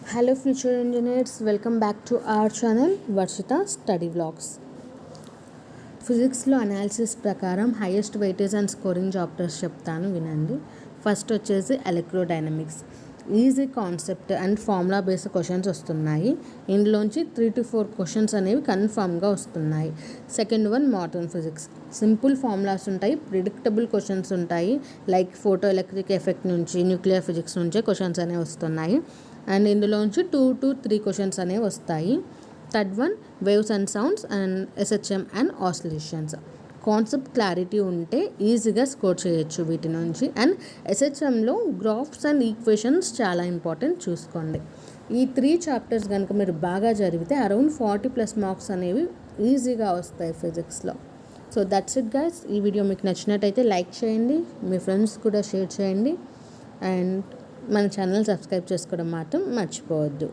Hello future engineers, welcome back to our channel Varshita Study Vlogs. ఫిజిక్స్లో analysis ప్రకారం highest weightage and scoring chapters చెప్తాను వినండి. First వచ్చేసి electrodynamics. Easy concept and formula based questions వస్తున్నాయి. ఇందులోంచి 3 to 4 questions అనేవి కన్ఫామ్గా వస్తున్నాయి. Second one modern physics. Simple formulas ఉంటాయి, ప్రిడిక్టబుల్ క్వశ్చన్స్ ఉంటాయి. లైక్ ఫోటో ఎలక్ట్రిక్ ఎఫెక్ట్ నుంచి, న్యూక్లియర్ ఫిజిక్స్ నుంచే క్వశ్చన్స్ అనేవి వస్తున్నాయి. అండ్ ఇందులోంచి 2 to 3 క్వశ్చన్స్ అనేవి వస్తాయి. Third one waves and sounds and SHM and oscillations. Concept clarity ఉంటే ఈజీగా స్కోర్ చేయొచ్చు వీటి నుంచి. అండ్ ఎస్హెచ్ఎంలో గ్రాఫ్స్ అండ్ ఈక్వేషన్స్ చాలా ఇంపార్టెంట్, చూసుకోండి. ఈ 3 చాప్టర్స్ కనుక మీరు బాగా జరిగితే అరౌండ్ 40+ మార్క్స్ అనేవి ఈజీగా వస్తాయి ఫిజిక్స్లో. So that's it guys. ఈ వీడియో మీకు నచ్చినట్టయితే లైక్ చేయండి, మీ ఫ్రెండ్స్ కూడా షేర్ చేయండి, అండ్ మన ఛానల్ సబ్స్క్రైబ్ చేసుకోవడం మాత్రం మర్చిపోవద్దు.